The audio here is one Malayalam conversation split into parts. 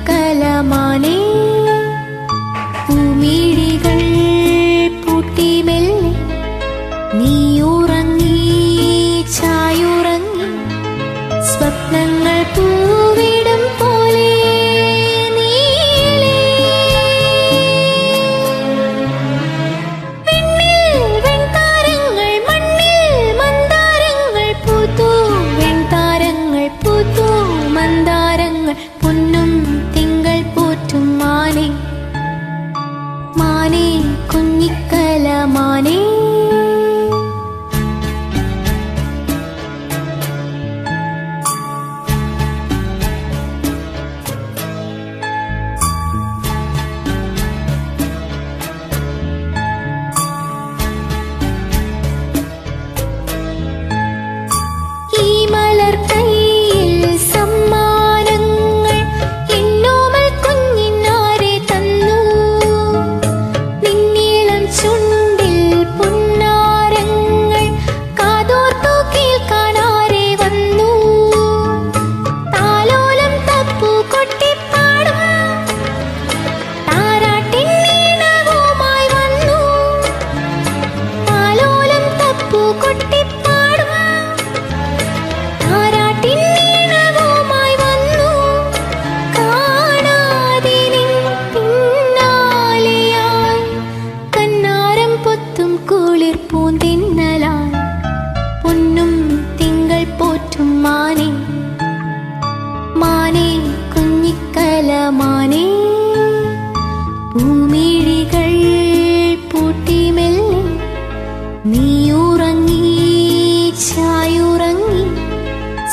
കുഞ്ഞിക്കലമാനേ പൂമിഴികൾ പൂട്ടി മെല്ലെ നീ ഉറങ്ങി ചായുറങ്ങി സ്വപ്നങ്ങൾ പൂവിടും പോലെ നീളേ വെണ്ണിൽ വെൺതാരങ്ങൾ മണ്ണിൽ മന്ദാരങ്ങൾ പൂത്തു വെൺതാരങ്ങൾ പൂത്തു മന്ദാരങ്ങൾ പൊന്നും തിങ്കൾ പോറ്റും മാനേ മാനേ കുഞ്ഞിക്കലമാനേ മാനേ കുഞ്ഞിക്കലമാനേ പൂമിഴികൾ പൂട്ടി മെല്ലെ നീ ഉറങ്ങി ചായുറങ്ങി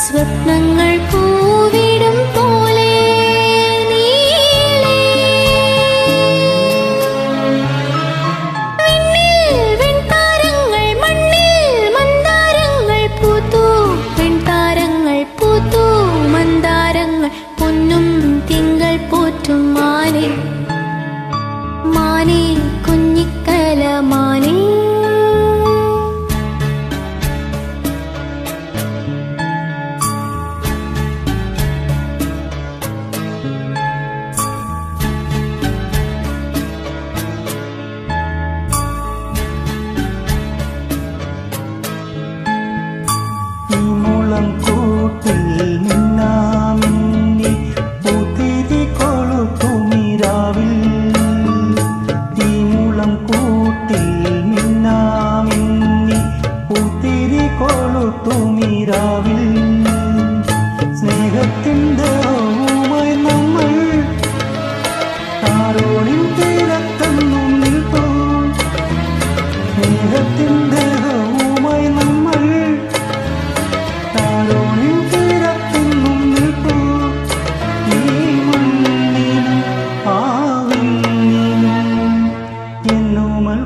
സ്വപ്നങ്ങൾ പൂവിടും പോലെ നീളേ വെണ്ണിൽ വെൺതാരങ്ങൾ മണ്ണിൽ മന്ദാരങ്ങൾ പൂത്തു വെൺതാരങ്ങൾ പൂത്തു മന്ദാരങ്ങൾ പൊന്നും തിങ്കൾ പോറ്റും മാനേ മാനേ കുഞ്ഞിക്കലമാനേ കൂട്ടിൽ നിന്നാമിന്നി പൂത്തിരി കൊളുത്തുമിരാവിൽ തീമുളം കൂട്ടിൽ നിന്നാമിന്നി പൂത്തിരി കൊളുത്തുമിരാവിൽ സ്നേഹത്തിൻ്റെ ഊമായി നമ്മൾ താരോണിൻ തീരത്തെന്നും നിൽപ്പൂ സ്നേഹത്തിൻ്റെ ഊമായി നമ്മൾ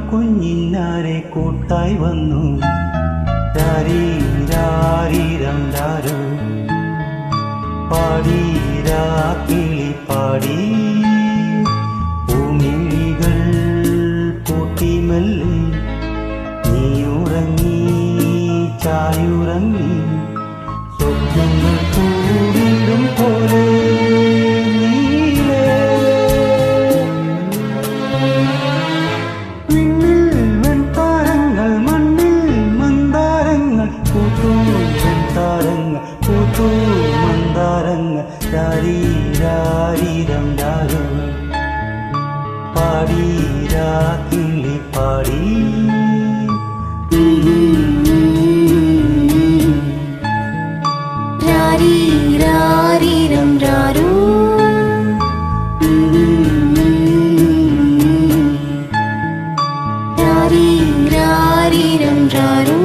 കുഞ്ഞിന്നാരെ കൂട്ടായി വന്നു രാരീരാരീരം രാരോ പാടീരാ കിളി പാടി പൂമിഴികൾ പൂട്ടി മെല്ലെ നീ ഉറങ്ങി ചായുറങ്ങി സ്വപ്നങ്ങൾ കൂടിടും പോലെ രാരീരാരീരം രാരോ പാടീരാ കിളി പാടി രാരീരാരീരം രാരോ രാരീരാരീരം രാരോ